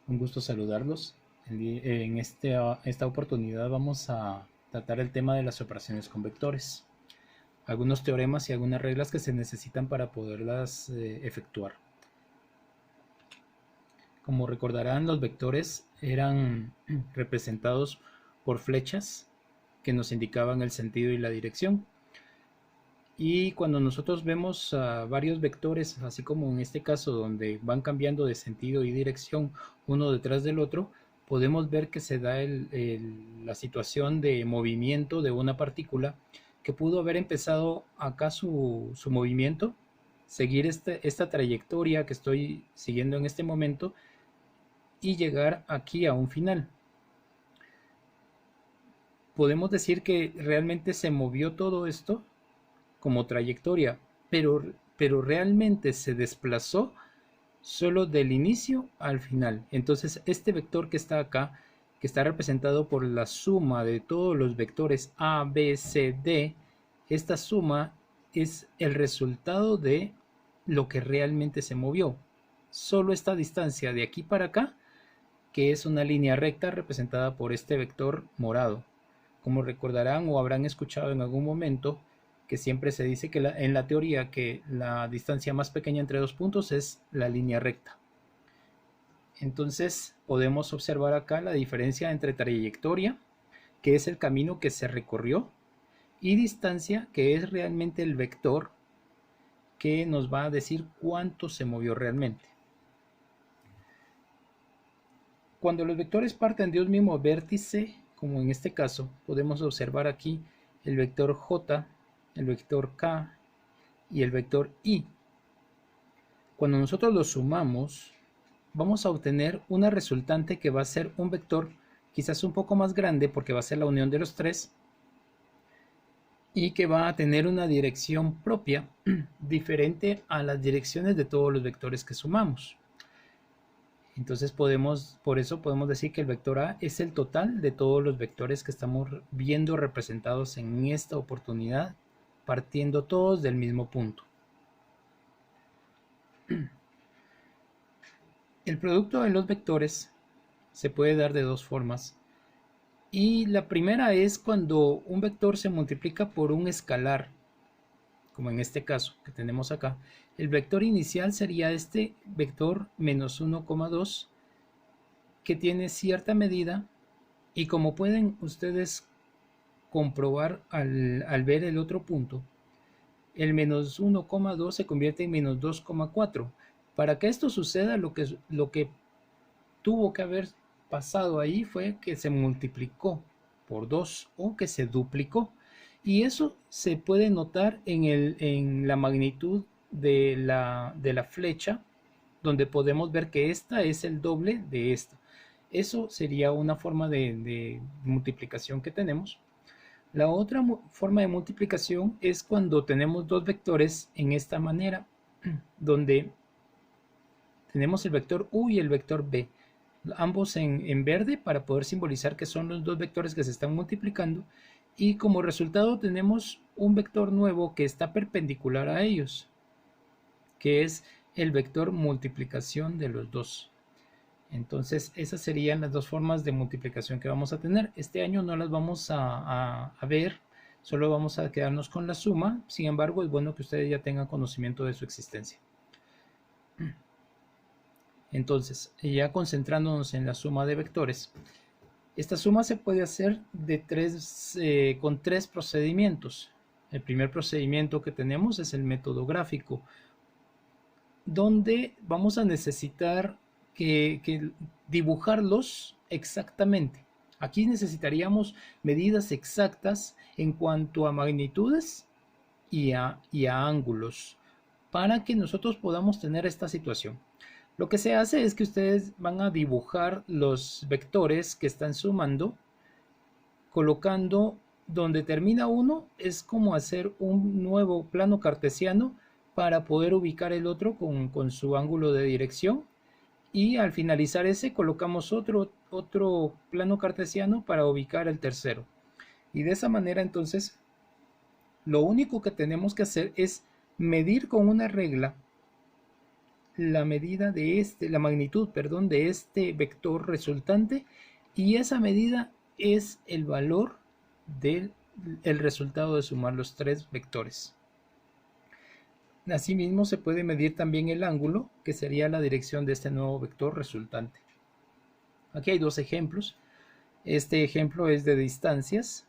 Un gusto saludarlos. Esta oportunidad vamos a tratar el tema de las operaciones con vectores, algunos teoremas y algunas reglas que se necesitan para poderlas efectuar. Como recordarán, los vectores eran representados por flechas que nos indicaban el sentido y la dirección. Y cuando nosotros vemos varios vectores, así como en este caso donde van cambiando de sentido y dirección uno detrás del otro, podemos ver que se da la situación de movimiento de una partícula que pudo haber empezado acá su movimiento, seguir esta trayectoria que estoy siguiendo en este momento y llegar aquí a un final. Podemos decir que realmente se movió todo esto como trayectoria, pero realmente se desplazó solo del inicio al final. Entonces este vector que está acá, que está representado por la suma de todos los vectores A, B, C, D, esta suma es el resultado de lo que realmente se movió. Solo esta distancia de aquí para acá, que es una línea recta representada por este vector morado. Como recordarán o habrán escuchado en algún momento, que siempre se dice que en la teoría que la distancia más pequeña entre dos puntos es la línea recta. Entonces podemos observar acá la diferencia entre trayectoria, que es el camino que se recorrió, y distancia, que es realmente el vector que nos va a decir cuánto se movió realmente. Cuando los vectores parten de un mismo vértice, como en este caso, podemos observar aquí el vector J, el vector K y el vector I. Cuando nosotros los sumamos, vamos a obtener una resultante que va a ser un vector quizás un poco más grande porque va a ser la unión de los tres y que va a tener una dirección propia diferente a las direcciones de todos los vectores que sumamos. Entonces por eso podemos decir que el vector A es el total de todos los vectores que estamos viendo representados en esta oportunidad, partiendo todos del mismo punto. El producto de los vectores se puede dar de dos formas. Y la primera es cuando un vector se multiplica por un escalar, como en este caso que tenemos acá. El vector inicial sería este vector menos 1,2, que tiene cierta medida, y como pueden ustedes comprobar al ver el otro punto, el menos 1,2 se convierte en menos 2,4. Para que esto suceda, lo que tuvo que haber pasado ahí fue que se multiplicó por 2 o que se duplicó. Y eso se puede notar en la magnitud de la flecha, donde podemos ver que esta es el doble de esta. Eso sería una forma de multiplicación que tenemos. La otra forma de multiplicación es cuando tenemos dos vectores en esta manera, donde tenemos el vector U y el vector B, ambos en verde para poder simbolizar que son los dos vectores que se están multiplicando, y como resultado tenemos un vector nuevo que está perpendicular a ellos, que es el vector multiplicación de los dos. Entonces esas serían las dos formas de multiplicación que vamos a tener. Este año no las vamos a ver, solo vamos a quedarnos con la suma. Sin embargo, es bueno que ustedes ya tengan conocimiento de su existencia. Entonces, ya concentrándonos en la suma de vectores, esta suma se puede hacer con tres procedimientos. El primer procedimiento que tenemos es el método gráfico, donde vamos a necesitar que dibujarlos exactamente. Aquí necesitaríamos medidas exactas en cuanto a magnitudes y a ángulos para que nosotros podamos tener esta situación. Lo que se hace es que ustedes van a dibujar los vectores que están sumando, colocando donde termina uno, es como hacer un nuevo plano cartesiano para poder ubicar el otro con su ángulo de dirección, y al finalizar ese colocamos otro plano cartesiano para ubicar el tercero. Y de esa manera entonces lo único que tenemos que hacer es medir con una regla la medida de la magnitud, perdón, de este vector resultante, y esa medida es el valor del resultado de sumar los tres vectores. Asimismo, se puede medir también el ángulo, que sería la dirección de este nuevo vector resultante. Aquí hay dos ejemplos. Este ejemplo es de distancias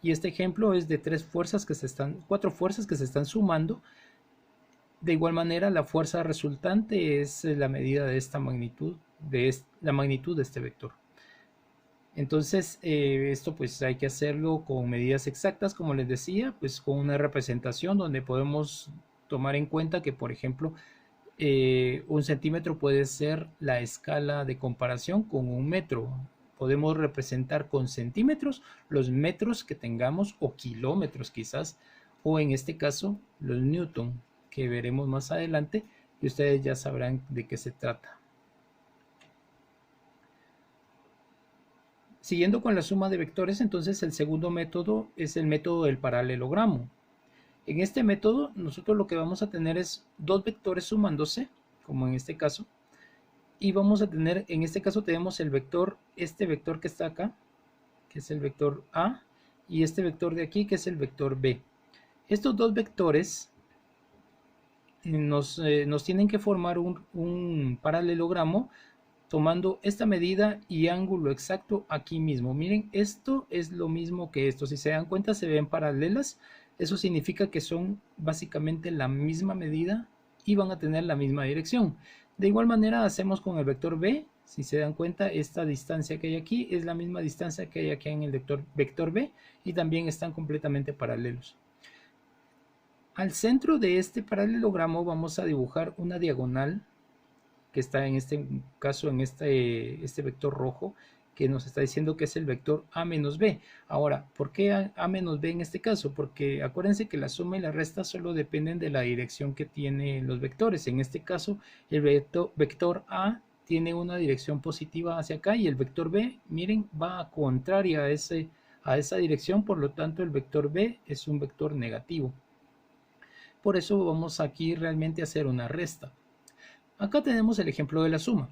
y este ejemplo es de cuatro fuerzas que se están sumando. De igual manera, la fuerza resultante es la medida de esta magnitud, la magnitud de este vector. Entonces, esto pues hay que hacerlo con medidas exactas, como les decía, pues con una representación donde podemos tomar en cuenta que, por ejemplo, un centímetro puede ser la escala de comparación con un metro. Podemos representar con centímetros los metros que tengamos, o kilómetros quizás, o en este caso los newton, que veremos más adelante y ustedes ya sabrán de qué se trata. Siguiendo con la suma de vectores, entonces el segundo método es el método del paralelogramo. En este método nosotros lo que vamos a tener es dos vectores sumándose, como en este caso, y vamos a tener, en este caso tenemos el vector, este vector que está acá, que es el vector A, y este vector de aquí, que es el vector B. Estos dos vectores nos tienen que formar un paralelogramo tomando esta medida y ángulo exacto aquí mismo. Miren, esto es lo mismo que esto. Si se dan cuenta, se ven paralelas. Eso significa que son básicamente la misma medida y van a tener la misma dirección. De igual manera hacemos con el vector B. Si se dan cuenta, esta distancia que hay aquí es la misma distancia que hay aquí en el vector B y también están completamente paralelos. Al centro de este paralelogramo vamos a dibujar una diagonal que está en este caso en este vector rojo, que nos está diciendo que es el vector A menos B. Ahora, ¿por qué A menos B en este caso? Porque acuérdense que la suma y la resta solo dependen de la dirección que tienen los vectores. En este caso, el vector A tiene una dirección positiva hacia acá y el vector B, miren, va contraria a esa dirección, por lo tanto el vector B es un vector negativo. Por eso vamos aquí realmente a hacer una resta. Acá tenemos el ejemplo de la suma.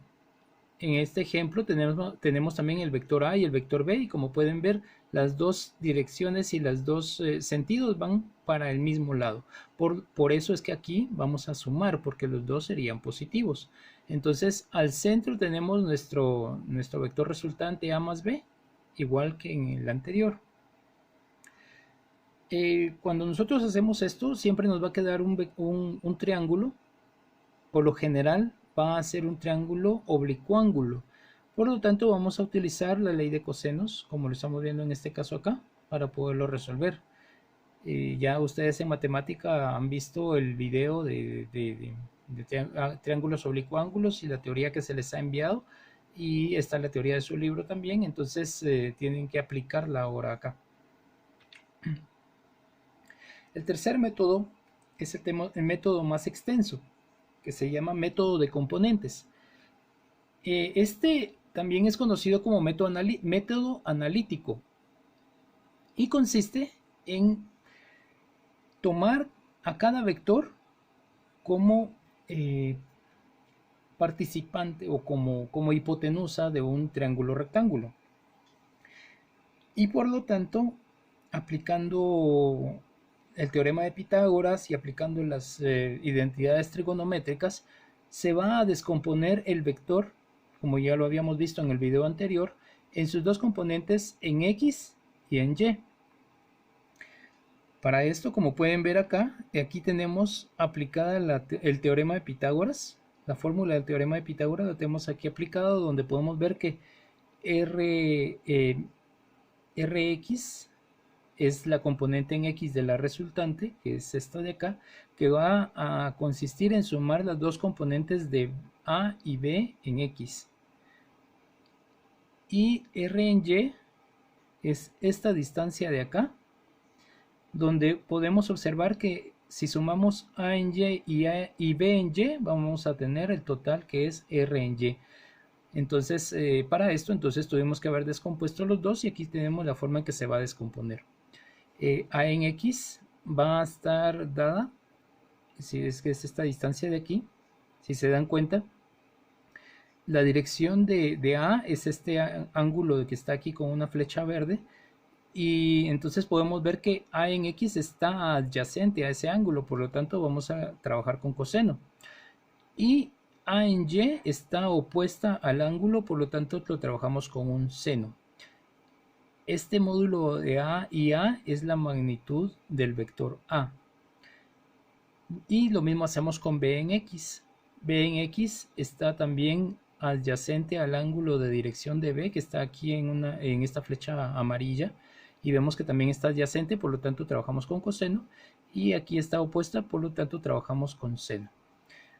En este ejemplo tenemos también el vector A y el vector B, y como pueden ver, las dos direcciones y los dos sentidos van para el mismo lado. Por eso es que aquí vamos a sumar, porque los dos serían positivos. Entonces, al centro tenemos nuestro vector resultante A más B, igual que en el anterior. Cuando nosotros hacemos esto, siempre nos va a quedar un triángulo. Por lo general va a ser un triángulo oblicuángulo. Por lo tanto, vamos a utilizar la ley de cosenos, como lo estamos viendo en este caso acá, para poderlo resolver. Ya ustedes en matemática han visto el video de triángulos oblicuángulos y la teoría que se les ha enviado, y está la teoría de su libro también, entonces tienen que aplicarla ahora acá. El tercer método es el método más extenso, que se llama método de componentes. Este también es conocido como método analítico y consiste en tomar a cada vector como participante o como hipotenusa de un triángulo rectángulo, y por lo tanto, aplicando el teorema de Pitágoras y aplicando las identidades trigonométricas, se va a descomponer el vector, como ya lo habíamos visto en el video anterior, en sus dos componentes, en X y en Y. Para esto, como pueden ver acá, aquí tenemos aplicada el teorema de Pitágoras. La fórmula del teorema de Pitágoras la tenemos aquí aplicada, donde podemos ver que Rx es la componente en X de la resultante, que es esta de acá, que va a consistir en sumar las dos componentes de A y B en X. Y R en Y es esta distancia de acá, donde podemos observar que si sumamos A en Y y B en Y, vamos a tener el total, que es R en Y. Entonces, para esto, tuvimos que haber descompuesto los dos, y aquí tenemos la forma en que se va a descomponer. A en X va a estar dada, si es que es esta distancia de aquí, Si se dan cuenta, la dirección de A es este ángulo que está aquí con una flecha verde, y entonces podemos ver que A en X está adyacente a ese ángulo, por lo tanto vamos a trabajar con coseno. Y A en Y está opuesta al ángulo, por lo tanto lo trabajamos con un seno. Este módulo de A y A es la magnitud del vector A. Y lo mismo hacemos con B en X. B en X está también adyacente al ángulo de dirección de B, que está aquí en esta flecha amarilla, y vemos que también está adyacente, por lo tanto trabajamos con coseno, y aquí está opuesta, por lo tanto trabajamos con seno.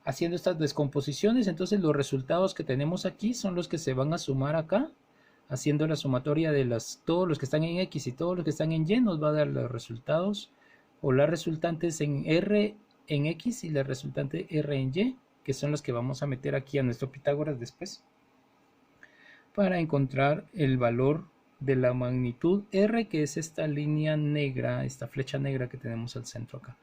Haciendo estas descomposiciones, entonces los resultados que tenemos aquí son los que se van a sumar acá. Haciendo la sumatoria de todos los que están en X y todos los que están en Y, nos va a dar los resultados o las resultantes en R en X y la resultante R en Y, que son los que vamos a meter aquí a nuestro Pitágoras después, para encontrar el valor de la magnitud R, que es esta línea negra, esta flecha negra que tenemos al centro acá.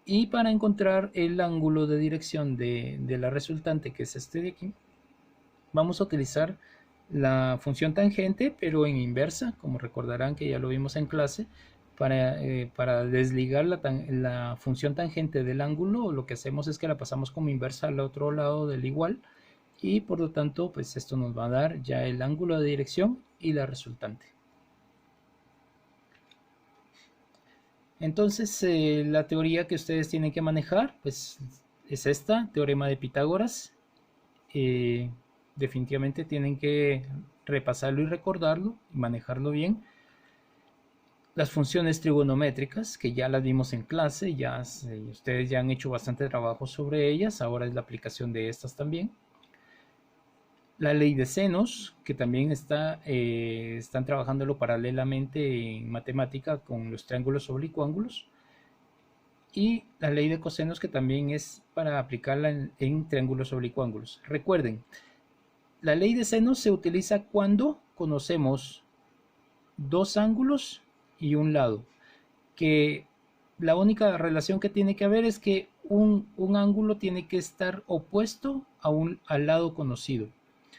Y para encontrar el ángulo de dirección de la resultante, que es este de aquí, vamos a utilizar la función tangente, pero en inversa, como recordarán que ya lo vimos en clase. Para desligar la función tangente del ángulo, lo que hacemos es que la pasamos como inversa al otro lado del igual, y por lo tanto pues esto nos va a dar ya el ángulo de dirección y la resultante. Entonces la teoría que ustedes tienen que manejar pues es esta, teorema de Pitágoras. Definitivamente tienen que repasarlo y recordarlo y manejarlo bien. Las funciones trigonométricas, que ya las vimos en clase, ustedes ya han hecho bastante trabajo sobre ellas, ahora es la aplicación de estas también. La ley de senos, que también están trabajándolo paralelamente en matemática con los triángulos oblicuángulos. Y la ley de cosenos, que también es para aplicarla en triángulos oblicuángulos. Recuerden, la ley de senos se utiliza cuando conocemos dos ángulos y un lado, que la única relación que tiene que haber es que un ángulo tiene que estar opuesto al lado conocido.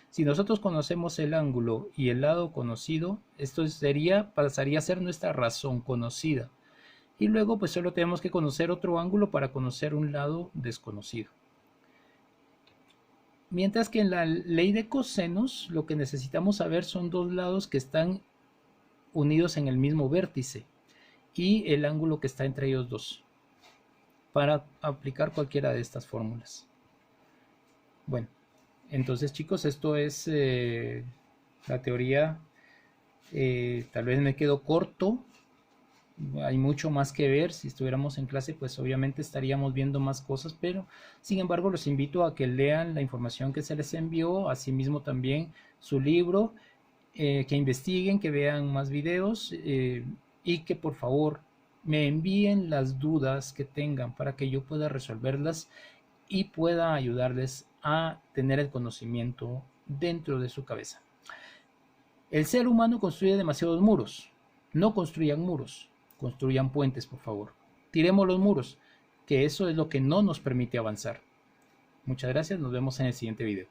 Si nosotros conocemos el ángulo y el lado conocido, esto pasaría a ser nuestra razón conocida. Y luego pues solo tenemos que conocer otro ángulo para conocer un lado desconocido. Mientras que en la ley de cosenos lo que necesitamos saber son dos lados que están unidos en el mismo vértice y el ángulo que está entre ellos dos, para aplicar cualquiera de estas fórmulas. Bueno, entonces chicos, esto es la teoría. Tal vez me quedo corto, hay mucho más que ver. Si estuviéramos en clase pues obviamente estaríamos viendo más cosas, pero sin embargo los invito a que lean la información que se les envió, asimismo también su libro, que investiguen, que vean más videos, y que por favor me envíen las dudas que tengan para que yo pueda resolverlas y pueda ayudarles a tener el conocimiento dentro de su cabeza. El ser humano construye demasiados muros. No construyan muros, construyan puentes, por favor. Tiremos los muros, que eso es lo que no nos permite avanzar. Muchas gracias, nos vemos en el siguiente video.